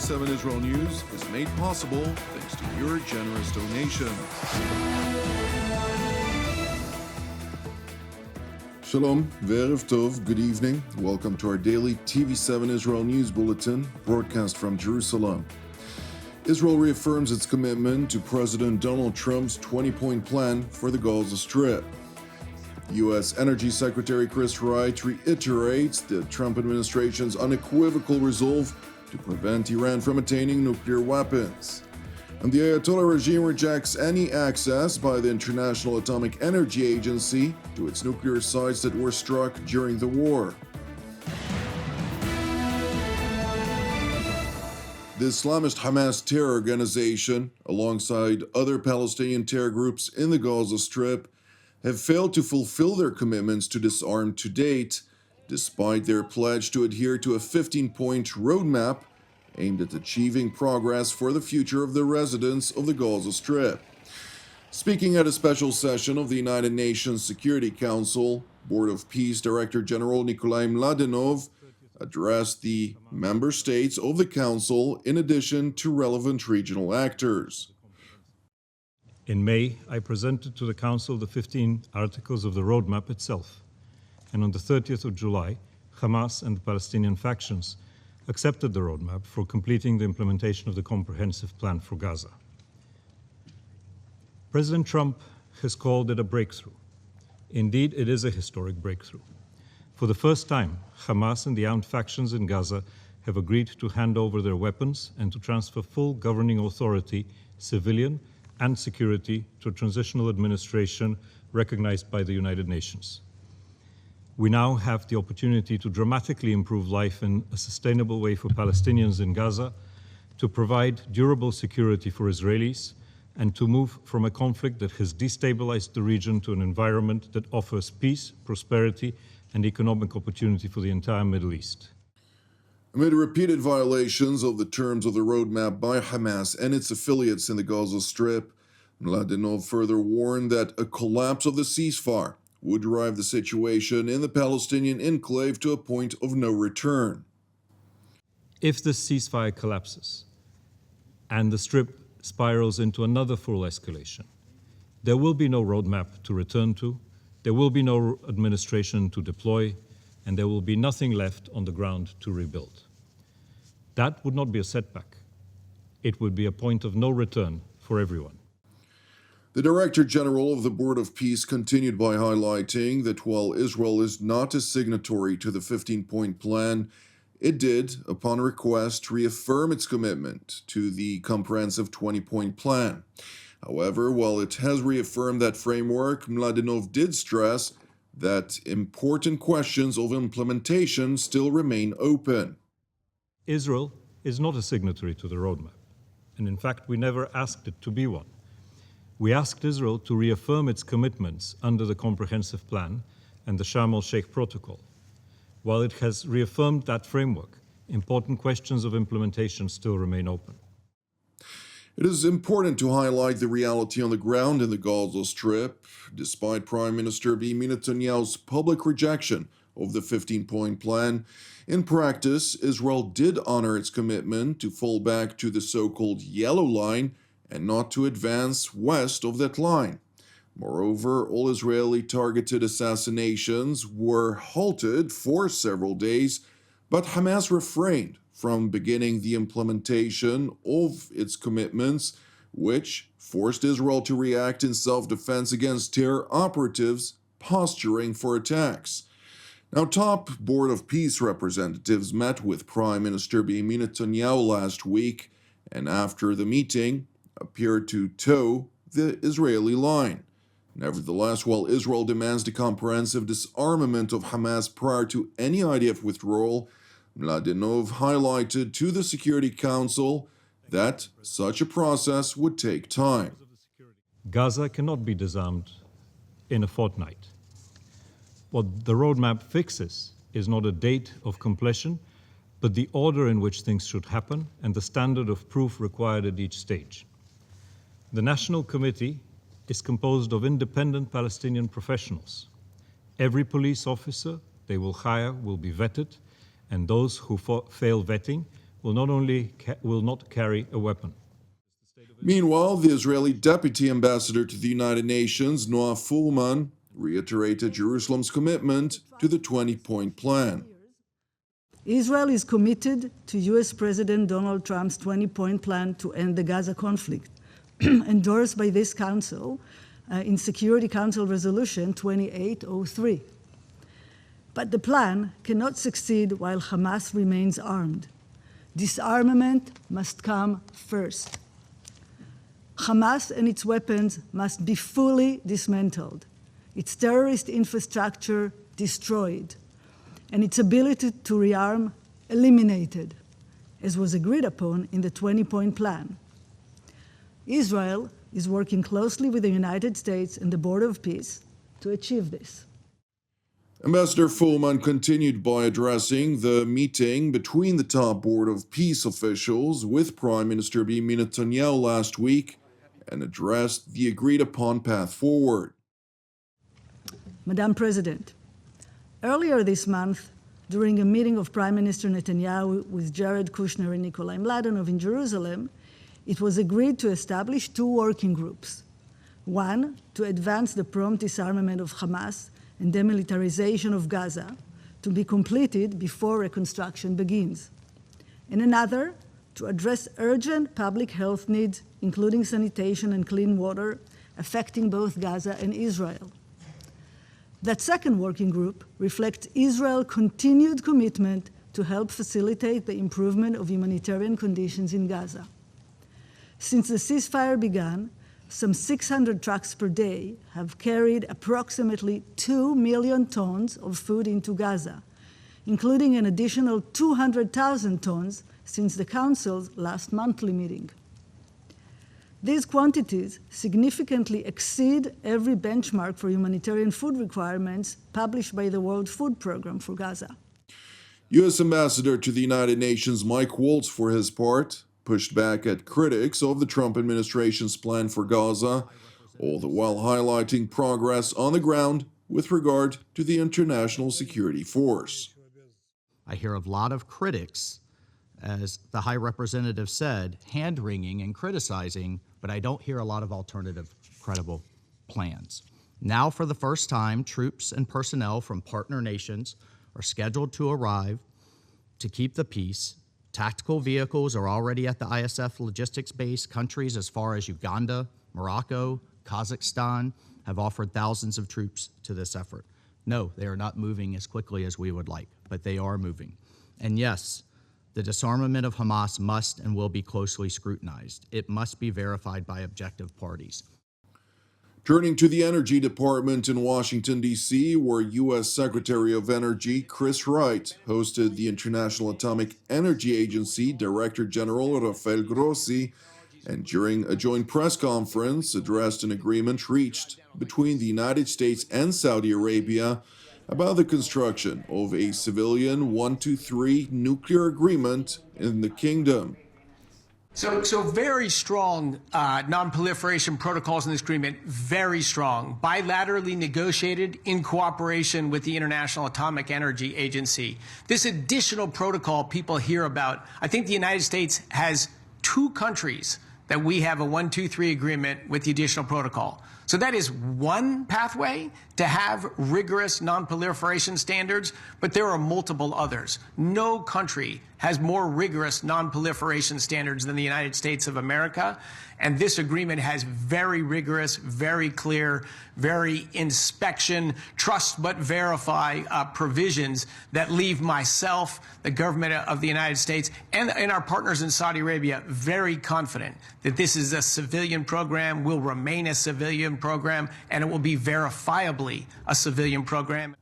TV7 Israel News is made possible thanks to your generous donations. Shalom, Ve'erev Tov, good evening. Welcome to our daily TV7 Israel News Bulletin, broadcast from Jerusalem. Israel reaffirms its commitment to President Donald Trump's 20-point plan for the Gaza Strip. U.S. Energy Secretary Chris Wright reiterates the Trump administration's unequivocal resolve to prevent Iran from attaining nuclear weapons. And the Ayatollah regime rejects any access by the International Atomic Energy Agency to its nuclear sites that were struck during the war. The Islamist Hamas terror organization, alongside other Palestinian terror groups in the Gaza Strip, have failed to fulfill their commitments to disarm to date, despite their pledge to adhere to a 15-point roadmap aimed at achieving progress for the future of the residents of the Gaza Strip. Speaking at a special session of the United Nations Security Council, Board of Peace Director General Nikolai Mladenov addressed the member states of the Council in addition to relevant regional actors. In May, I presented to the Council the 15 articles of the roadmap itself, and on the 30th of July, Hamas and the Palestinian factions accepted the roadmap for completing the implementation of the comprehensive plan for Gaza. President Trump has called it a breakthrough. Indeed, it is a historic breakthrough. For the first time, Hamas and the armed factions in Gaza have agreed to hand over their weapons and to transfer full governing authority, civilian and security, to a transitional administration recognized by the United Nations. We now have the opportunity to dramatically improve life in a sustainable way for Palestinians in Gaza, to provide durable security for Israelis, and to move from a conflict that has destabilized the region to an environment that offers peace, prosperity, and economic opportunity for the entire Middle East. Amid repeated violations of the terms of the roadmap by Hamas and its affiliates in the Gaza Strip, Mladenov further warned that a collapse of the ceasefire would drive the situation in the Palestinian enclave to a point of no return. If the ceasefire collapses and the Strip spirals into another full escalation, there will be no roadmap to return to, there will be no administration to deploy, and there will be nothing left on the ground to rebuild. That would not be a setback. It would be a point of no return for everyone. The Director General of the Board of Peace continued by highlighting that while Israel is not a signatory to the 15-point plan, it did, upon request, reaffirm its commitment to the comprehensive 20-point plan. However, while it has reaffirmed that framework, Mladenov did stress that important questions of implementation still remain open. Israel is not a signatory to the roadmap, and in fact, we never asked it to be one. We asked Israel to reaffirm its commitments under the Comprehensive Plan and the Sharm el-Sheikh Protocol. While it has reaffirmed that framework, important questions of implementation still remain open. It is important to highlight the reality on the ground in the Gaza Strip. Despite Prime Minister Benjamin Netanyahu's public rejection of the 15-point plan, in practice, Israel did honor its commitment to fall back to the so-called yellow line and not to advance west of that line. Moreover, all Israeli-targeted assassinations were halted for several days, but Hamas refrained from beginning the implementation of its commitments, which forced Israel to react in self-defense against terror operatives posturing for attacks. Now, top Board of Peace representatives met with Prime Minister Benjamin Netanyahu last week, and after the meeting, appeared to toe the Israeli line. Nevertheless, while Israel demands the comprehensive disarmament of Hamas prior to any IDF withdrawal, Mladenov highlighted to the Security Council that such a process would take time. Gaza cannot be disarmed in a fortnight. What the roadmap fixes is not a date of completion, but the order in which things should happen and the standard of proof required at each stage. The National Committee is composed of independent Palestinian professionals. Every police officer they will hire will be vetted, and those who fail vetting will not carry a weapon. Meanwhile, the Israeli Deputy Ambassador to the United Nations, Noah Fullman, reiterated Jerusalem's commitment to the 20-point plan. Israel is committed to U.S. President Donald Trump's 20-point plan to end the Gaza conflict, endorsed by this Council in Security Council Resolution 2803. But the plan cannot succeed while Hamas remains armed. Disarmament must come first. Hamas and its weapons must be fully dismantled, its terrorist infrastructure destroyed, and its ability to rearm eliminated, as was agreed upon in the 20-point plan. Israel is working closely with the United States and the Board of Peace to achieve this. Ambassador Fullman continued by addressing the meeting between the top Board of Peace officials with Prime Minister Benjamin Netanyahu last week and addressed the agreed-upon path forward. Madam President, earlier this month, during a meeting of Prime Minister Netanyahu with Jared Kushner and Nikolai Mladenov in Jerusalem, it was agreed to establish two working groups. One, to advance the prompt disarmament of Hamas and demilitarization of Gaza, to be completed before reconstruction begins. And another, to address urgent public health needs, including sanitation and clean water, affecting both Gaza and Israel. That second working group reflects Israel's continued commitment to help facilitate the improvement of humanitarian conditions in Gaza. Since the ceasefire began, some 600 trucks per day have carried approximately 2 million tons of food into Gaza, including an additional 200,000 tons since the Council's last monthly meeting. These quantities significantly exceed every benchmark for humanitarian food requirements published by the World Food Programme for Gaza. U.S. Ambassador to the United Nations Mike Waltz, for his part, pushed back at critics of the Trump administration's plan for Gaza, all the while highlighting progress on the ground with regard to the international security force. I hear a lot of critics, as the High Representative said, hand-wringing and criticizing, but I don't hear a lot of alternative, credible plans. Now, for the first time, troops and personnel from partner nations are scheduled to arrive to keep the peace. Tactical vehicles are already at the ISF logistics base. Countries as far as Uganda, Morocco, Kazakhstan have offered thousands of troops to this effort. No, they are not moving as quickly as we would like, but they are moving. And yes, the disarmament of Hamas must and will be closely scrutinized. It must be verified by objective parties. Turning to the Energy Department in Washington, D.C., where U.S. Secretary of Energy Chris Wright hosted the International Atomic Energy Agency Director General Rafael Grossi, and during a joint press conference addressed an agreement reached between the United States and Saudi Arabia about the construction of a civilian 123 nuclear agreement in the kingdom. So very strong non-proliferation protocols in this agreement, very strong, bilaterally negotiated in cooperation with the International Atomic Energy Agency. This additional protocol people hear about, I think the United States has 2 countries that we have a 123 agreement with the additional protocol. So that is one pathway to have rigorous non-proliferation standards, but there are multiple others. No country has more rigorous non-proliferation standards than the United States of America, and this agreement has very rigorous, very clear, very inspection, trust but verify provisions that leave myself, the government of the United States, and our partners in Saudi Arabia very confident that this is a civilian program, will remain a civilian program, and it will be verifiably a civilian program.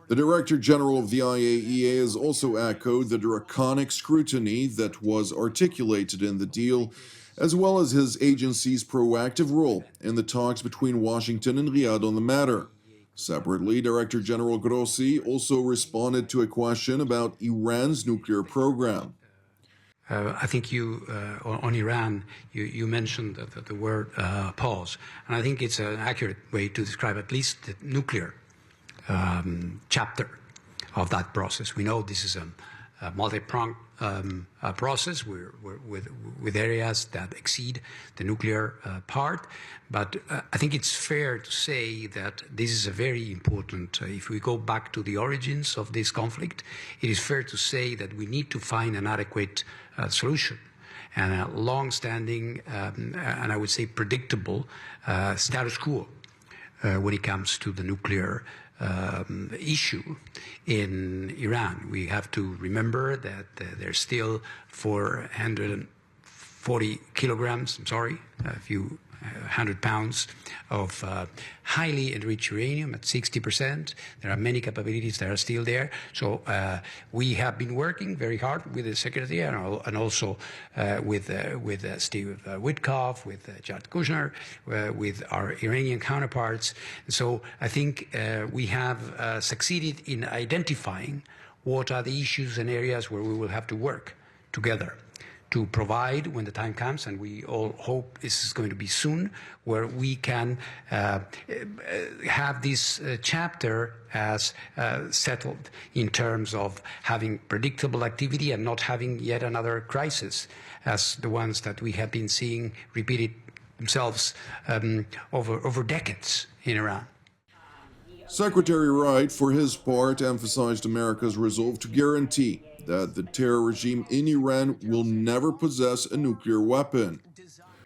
The Director General of the IAEA has also echoed the draconic scrutiny that was articulated in the deal, as well as his agency's proactive role in the talks between Washington and Riyadh on the matter. Separately, Director General Grossi also responded to a question about Iran's nuclear program. I think on Iran, you mentioned the word pause, and I think it's an accurate way to describe at least the nuclear chapter of that process. We know this is multi-pronged process with areas that exceed the nuclear part. But I think it's fair to say that this is a very important, if we go back to the origins of this conflict, it is fair to say that we need to find an adequate solution and a long-standing and I would say predictable status quo when it comes to the nuclear issue in Iran. We have to remember that there's still 440 kilograms, a few 100 pounds of highly enriched uranium at 60%. There are many capabilities that are still there. So we have been working very hard with the Secretary and also with Steve Witkoff, with Jared Kushner, with our Iranian counterparts. So I think we have succeeded in identifying what are the issues and areas where we will have to work together to provide when the time comes, and we all hope this is going to be soon, where we can have this chapter as settled in terms of having predictable activity and not having yet another crisis as the ones that we have been seeing repeated themselves over decades in Iran. Secretary Wright, for his part, emphasized America's resolve to guarantee that the terror regime in Iran will never possess a nuclear weapon.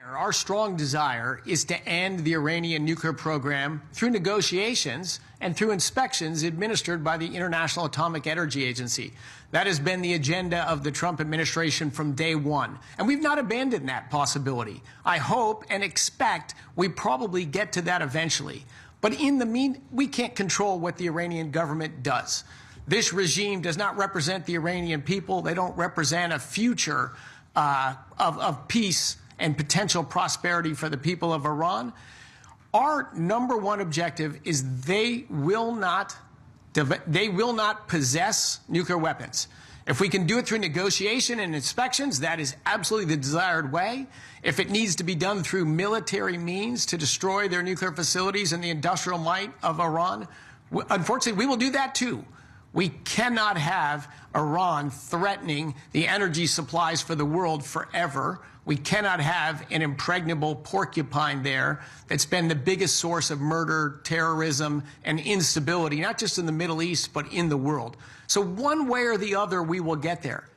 Our strong desire is to end the Iranian nuclear program through negotiations and through inspections administered by the International Atomic Energy Agency. That has been the agenda of the Trump administration from day one, and we've not abandoned that possibility. I hope and expect we probably get to that eventually. But in the meantime, we can't control what the Iranian government does. This regime does not represent the Iranian people. They don't represent a future of peace and potential prosperity for the people of Iran. Our number one objective is they will not possess nuclear weapons. If we can do it through negotiation and inspections, that is absolutely the desired way. If it needs to be done through military means to destroy their nuclear facilities and the industrial might of Iran, unfortunately, we will do that too. We cannot have Iran threatening the energy supplies for the world forever. We cannot have an impregnable porcupine there that's been the biggest source of murder, terrorism, and instability, not just in the Middle East, but in the world. So one way or the other, we will get there.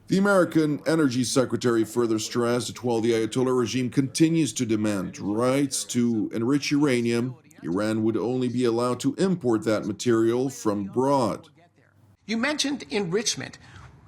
The American Energy Secretary further stressed that while the Ayatollah regime continues to demand rights to enrich uranium, Iran would only be allowed to import that material from abroad. You mentioned enrichment.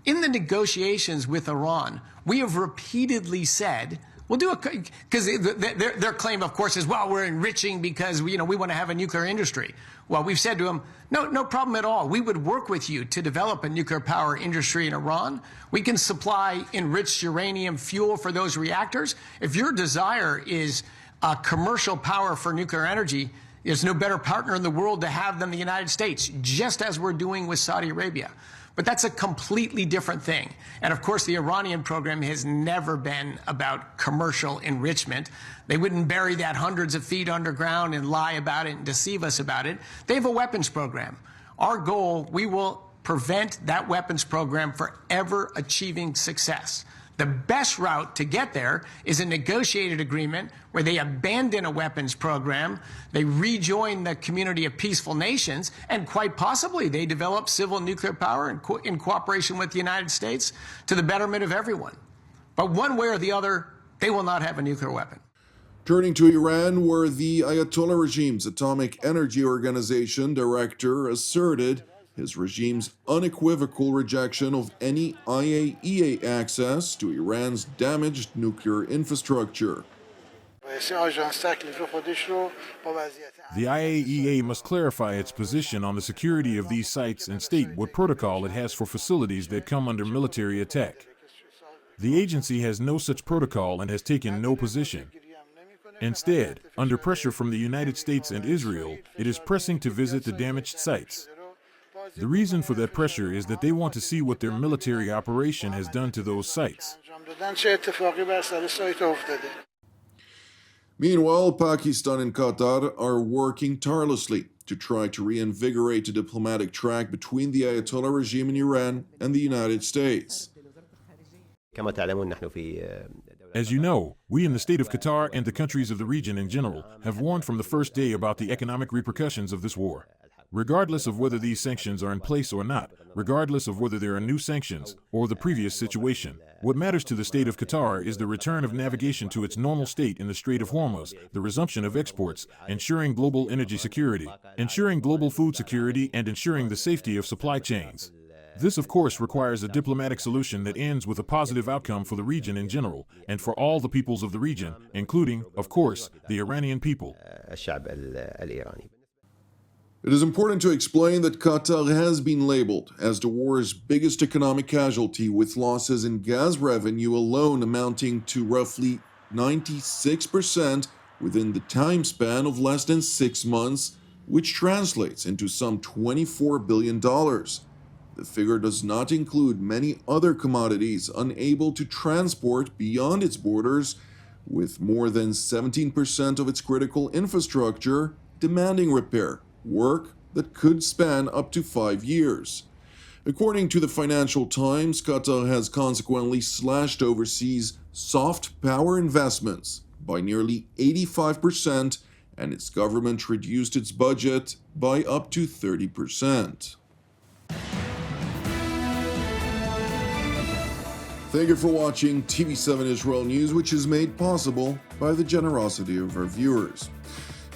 In the negotiations with Iran, we have repeatedly said, we'll do it, because their claim, of course, is, well, we're enriching because we want to have a nuclear industry. Well, we've said to them, no problem at all. We would work with you to develop a nuclear power industry in Iran. We can supply enriched uranium fuel for those reactors. If your desire is commercial power for nuclear energy, there's no better partner in the world to have than the United States, just as we're doing with Saudi Arabia. But that's a completely different thing. And of course, the Iranian program has never been about commercial enrichment. They wouldn't bury that hundreds of feet underground and lie about it and deceive us about it. They have a weapons program. Our goal, we will prevent that weapons program from ever achieving success. The best route to get there is a negotiated agreement where they abandon a weapons program, they rejoin the community of peaceful nations, and quite possibly they develop civil nuclear power in cooperation with the United States to the betterment of everyone. But one way or the other, they will not have a nuclear weapon. Turning to Iran, where the Ayatollah regime's Atomic Energy Organization director asserted his regime's unequivocal rejection of any IAEA access to Iran's damaged nuclear infrastructure. The IAEA must clarify its position on the security of these sites and state what protocol it has for facilities that come under military attack. The agency has no such protocol and has taken no position. Instead, under pressure from the United States and Israel, it is pressing to visit the damaged sites. The reason for that pressure is that they want to see what their military operation has done to those sites. Meanwhile, Pakistan and Qatar are working tirelessly to try to reinvigorate a diplomatic track between the Ayatollah regime in Iran and the United States. As you know, we in the state of Qatar and the countries of the region in general have warned from the first day about the economic repercussions of this war. Regardless of whether these sanctions are in place or not, regardless of whether there are new sanctions or the previous situation, what matters to the state of Qatar is the return of navigation to its normal state in the Strait of Hormuz, the resumption of exports, ensuring global energy security, ensuring global food security, and ensuring the safety of supply chains. This, of course, requires a diplomatic solution that ends with a positive outcome for the region in general, and for all the peoples of the region, including, of course, the Iranian people. It is important to explain that Qatar has been labeled as the war's biggest economic casualty, with losses in gas revenue alone amounting to roughly 96% within the time span of less than 6 months, which translates into some $24 billion. The figure does not include many other commodities unable to transport beyond its borders, with more than 17% of its critical infrastructure demanding repair, work that could span up to 5 years. According to the Financial Times, Qatar has consequently slashed overseas soft power investments by nearly 85%, and its government reduced its budget by up to 30%. Thank you for watching TV7 Israel News, which is made possible by the generosity of our viewers.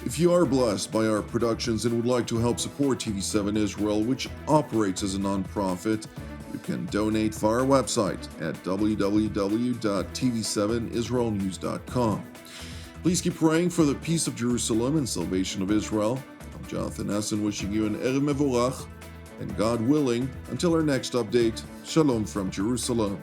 If you are blessed by our productions and would like to help support TV7 Israel, which operates as a non-profit, you can donate via our website at www.tv7israelnews.com. Please keep praying for the peace of Jerusalem and salvation of Israel. I'm Jonathan Essen, wishing you an Erev Mevorach, and God willing, until our next update, Shalom from Jerusalem.